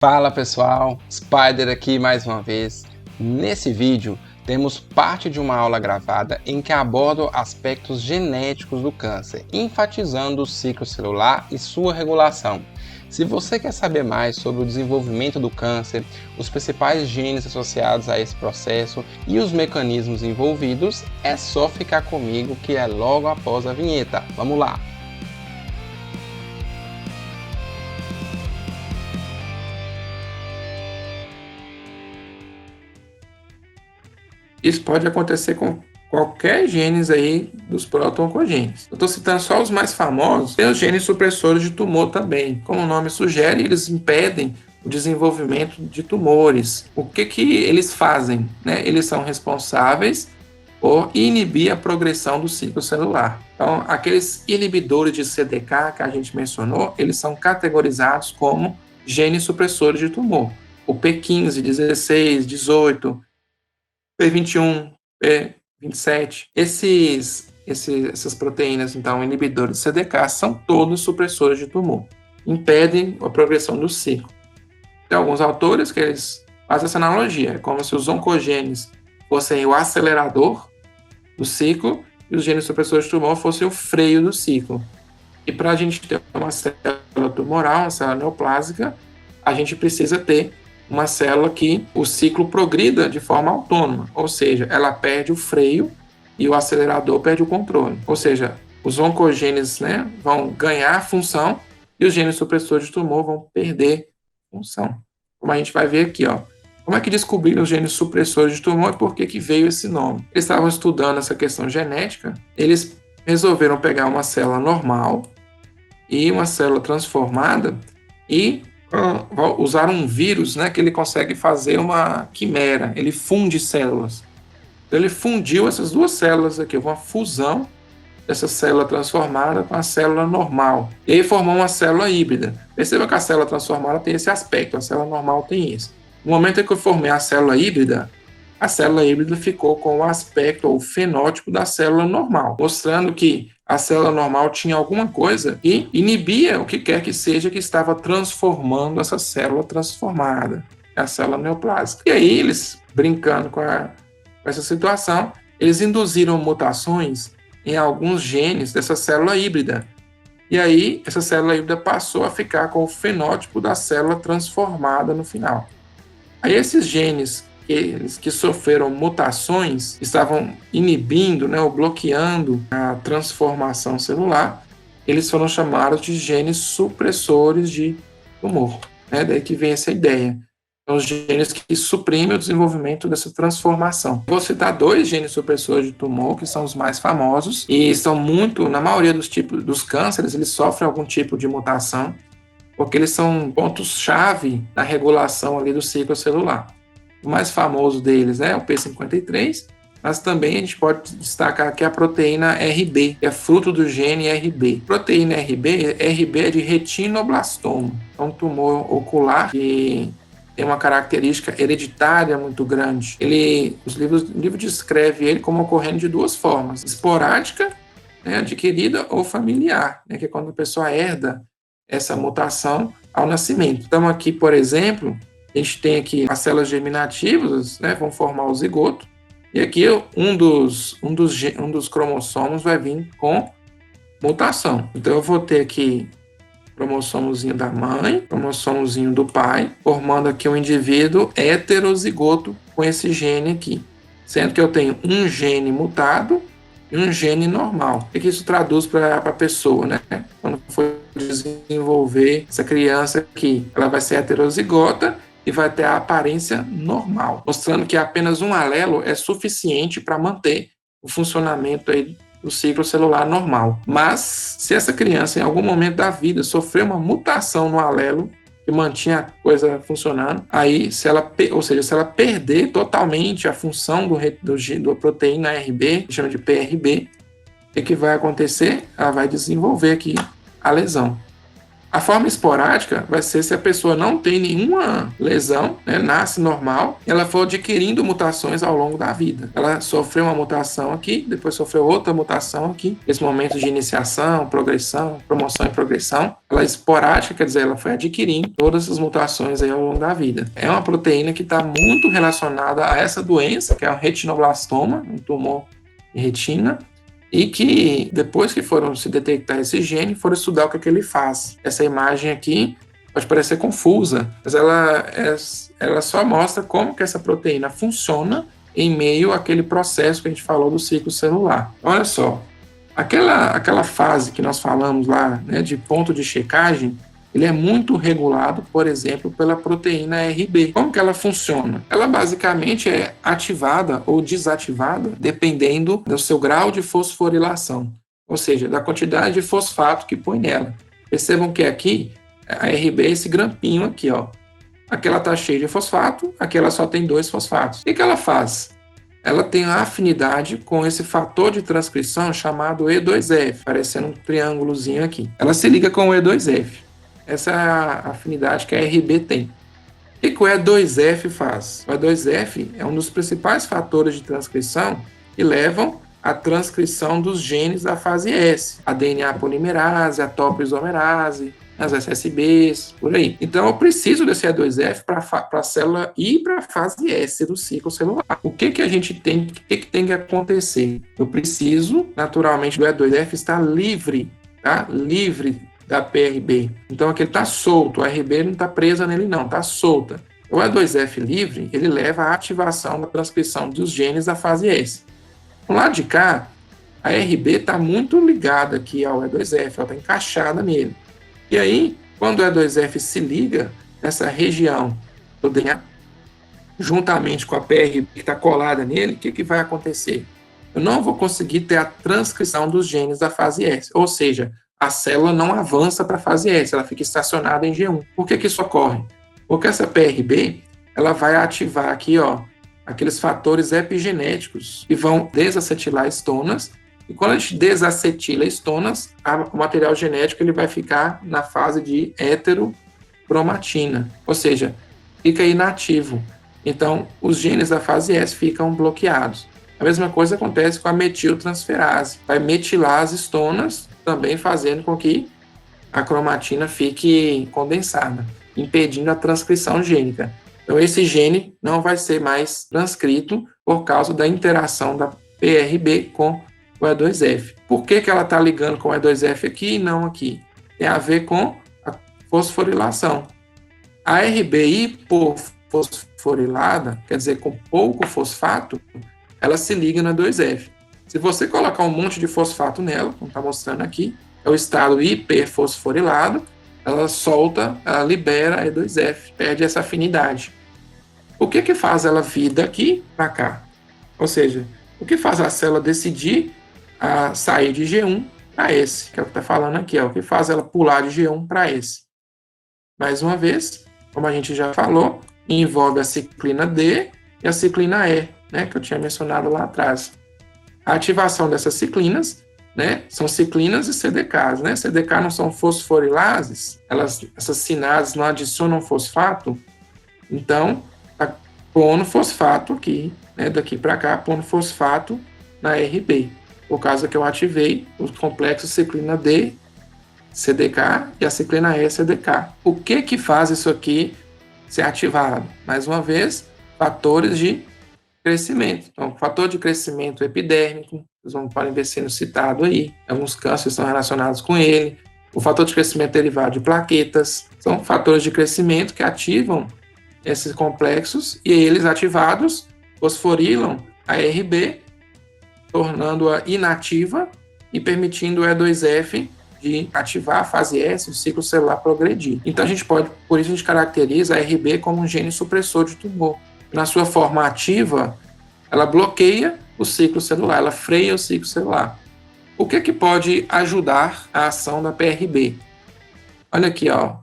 Fala pessoal, Spider aqui mais uma vez. Nesse vídeo temos parte de uma aula gravada em que abordo aspectos genéticos do câncer, enfatizando o ciclo celular e sua regulação. Se você quer saber mais sobre o desenvolvimento do câncer, os principais genes associados a esse processo e os mecanismos envolvidos, é só ficar comigo que é logo após a vinheta. Vamos lá! Isso pode acontecer com qualquer genes aí dos proto-oncogenes. Eu estou citando só os mais famosos. Tem os genes supressores de tumor também. Como o nome sugere, eles impedem o desenvolvimento de tumores. O que eles fazem? Eles são responsáveis por inibir a progressão do ciclo celular. Então, aqueles inibidores de CDK que a gente mencionou, eles são categorizados como genes supressores de tumor. O P15, 16, 18, P21, P27. Essas proteínas, então, inibidores de CDK, são todos supressores de tumor. Impedem a progressão do ciclo. Tem alguns autores que eles fazem essa analogia. É como se os oncogenes fossem o acelerador do ciclo e os genes supressores de tumor fossem o freio do ciclo. E para a gente ter uma célula tumoral, uma célula neoplásica, a gente precisa ter uma célula que o ciclo progrida de forma autônoma, ou seja, ela perde o freio e o acelerador perde o controle. Ou seja, os oncogenes vão ganhar função e os genes supressores de tumor vão perder função. Como a gente vai ver aqui, como é que descobriram os genes supressores de tumor e por que veio esse nome? Eles estavam estudando essa questão genética, eles resolveram pegar uma célula normal e uma célula transformada e usar um vírus, que ele consegue fazer uma quimera, ele funde células. Então ele fundiu essas duas células aqui, uma fusão dessa célula transformada com a célula normal. E aí formou uma célula híbrida. Perceba que a célula transformada tem esse aspecto, a célula normal tem isso. No momento em que eu formei a célula híbrida ficou com o aspecto ou o fenótipo da célula normal, mostrando que a célula normal tinha alguma coisa e inibia o que quer que seja que estava transformando essa célula transformada, a célula neoplásica. E aí eles, brincando com essa situação, eles induziram mutações em alguns genes dessa célula híbrida. E aí essa célula híbrida passou a ficar com o fenótipo da célula transformada no final. Aí esses genes que sofreram mutações, estavam inibindo, ou bloqueando a transformação celular, eles foram chamados de genes supressores de tumor. Daí que vem essa ideia. São os genes que suprimem o desenvolvimento dessa transformação. Vou citar 2 genes supressores de tumor, que são os mais famosos, e são muito, na maioria dos tipos dos cânceres, eles sofrem algum tipo de mutação, porque eles são pontos-chave na regulação ali do ciclo celular. O mais famoso deles é o P53, mas também a gente pode destacar aqui a proteína RB, que é fruto do gene RB. Proteína RB é de retinoblastoma, é um tumor ocular que tem uma característica hereditária muito grande. O livro descreve ele como ocorrendo de 2 formas: esporádica, adquirida, ou familiar, que é quando a pessoa herda essa mutação ao nascimento. Então aqui, por exemplo, a gente tem aqui as células germinativas, vão formar o zigoto, e aqui um dos cromossomos vai vir com mutação. Então eu vou ter aqui cromossomozinho da mãe, cromossomozinho do pai, formando aqui um indivíduo heterozigoto com esse gene aqui, sendo que eu tenho um gene mutado e um gene normal. O que isso traduz para a pessoa, Quando for desenvolver essa criança aqui, ela vai ser heterozigota e vai ter a aparência normal, mostrando que apenas um alelo é suficiente para manter o funcionamento aí do ciclo celular normal. Mas, se essa criança, em algum momento da vida, sofreu uma mutação no alelo que mantinha a coisa funcionando, aí, se ela perder totalmente a função da proteína RB, que chama de PRB, o que vai acontecer? Ela vai desenvolver aqui a lesão. A forma esporádica vai ser se a pessoa não tem nenhuma lesão, né, nasce normal, e ela for adquirindo mutações ao longo da vida. Ela sofreu uma mutação aqui, depois sofreu outra mutação aqui. Esse momento de iniciação, progressão, promoção e progressão, ela é esporádica, quer dizer, ela foi adquirindo todas essas mutações aí ao longo da vida. É uma proteína que está muito relacionada a essa doença, que é o retinoblastoma, um tumor de retina, e que depois que foram se detectar esse gene, foram estudar o que ele faz. Essa imagem aqui pode parecer confusa, mas ela só mostra como que essa proteína funciona em meio àquele processo que a gente falou do ciclo celular. Olha só, aquela fase que nós falamos lá, né, de ponto de checagem, ele é muito regulado, por exemplo, pela proteína RB. Como que ela funciona? Ela basicamente é ativada ou desativada dependendo do seu grau de fosforilação, ou seja, da quantidade de fosfato que põe nela. Percebam que aqui, a RB é esse grampinho aqui, ó. Aqui ela está cheia de fosfato, aqui ela só tem 2 fosfatos. O que ela faz? Ela tem a afinidade com esse fator de transcrição chamado E2F, parecendo um triângulozinho aqui. Ela se liga com o E2F. Essa é a afinidade que a RB tem. O que o E2F faz? O E2F é um dos principais fatores de transcrição que levam à transcrição dos genes da fase S, a DNA polimerase, a topoisomerase, as SSBs, por aí. Então, eu preciso desse E2F para a célula ir para a fase S do ciclo celular. O que a gente tem, tem que acontecer? Eu preciso, naturalmente, do E2F estar livre, tá? Livre da PRB. Então aqui ele está solto, a RB não está presa nele não, está solta. O E2F livre, ele leva à ativação da transcrição dos genes da fase S. Do lado de cá, a RB está muito ligada aqui ao E2F, ela está encaixada nele. E aí, quando o E2F se liga nessa região do DNA, juntamente com a PRB que está colada nele, o que vai acontecer? Eu não vou conseguir ter a transcrição dos genes da fase S, ou seja, a célula não avança para a fase S, ela fica estacionada em G1. Por que isso ocorre? Porque essa PRB, ela vai ativar aqui, ó, aqueles fatores epigenéticos que vão desacetilar estonas, e quando a gente desacetila estonas, o material genético ele vai ficar na fase de heterocromatina, ou seja, fica inativo. Então, os genes da fase S ficam bloqueados. A mesma coisa acontece com a metiltransferase, vai metilar as estonas, também fazendo com que a cromatina fique condensada, impedindo a transcrição gênica. Então, esse gene não vai ser mais transcrito por causa da interação da PRB com o E2F. Por que ela está ligando com o E2F aqui e não aqui? Tem a ver com a fosforilação. A RB hipofosforilada, quer dizer, com pouco fosfato, ela se liga na 2F. Se você colocar um monte de fosfato nela, como está mostrando aqui, é o estado hiperfosforilado, ela solta, ela libera E2F, perde essa afinidade. O que faz ela vir daqui para cá? Ou seja, o que faz a célula decidir a sair de G1 para S, que é o que está falando aqui, ó, o que faz ela pular de G1 para S? Mais uma vez, como a gente já falou, envolve a ciclina D e a ciclina E, né, que eu tinha mencionado lá atrás. A ativação dessas ciclinas, né, são ciclinas e CDKs, né? CDK não são fosforilases, essas sinases não adicionam fosfato, então está pondo fosfato aqui, né, daqui para cá, pondo fosfato na RB, por causa que eu ativei os complexos ciclina D, CDK e a ciclina E, CDK. O que faz isso aqui ser ativado? Mais uma vez, fatores de crescimento. Então, fator de crescimento epidérmico, vocês podem ver sendo citado aí, alguns cânceres estão relacionados com ele. O fator de crescimento derivado de plaquetas, são fatores de crescimento que ativam esses complexos e eles ativados fosforilam a RB, tornando-a inativa e permitindo o E2F de ativar a fase S, o ciclo celular progredir. Então, por isso a gente caracteriza a RB como um gene supressor de tumor. Na sua forma ativa, ela bloqueia o ciclo celular, ela freia o ciclo celular. O que pode ajudar a ação da PRB? Olha aqui, ó,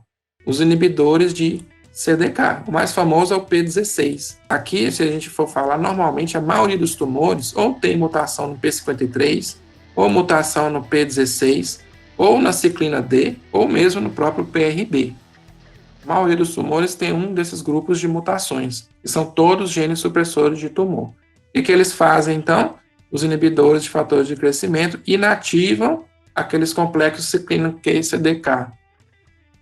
os inibidores de CDK. O mais famoso é o P16. Aqui, se a gente for falar, normalmente a maioria dos tumores ou tem mutação no P53 ou mutação no P16 ou na ciclina D, ou mesmo no próprio PRB. A maioria dos tumores tem um desses grupos de mutações, que são todos genes supressores de tumor. E o que eles fazem, então? Os inibidores de fatores de crescimento inativam aqueles complexos ciclina Q e CDK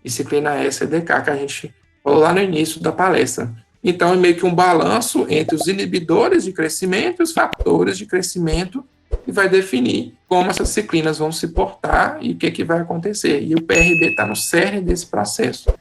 e ciclina E e CDK que a gente falou lá no início da palestra. Então, é meio que um balanço entre os inibidores de crescimento e os fatores de crescimento que vai definir como essas ciclinas vão se portar e o que vai acontecer. E o PRB está no cerne desse processo.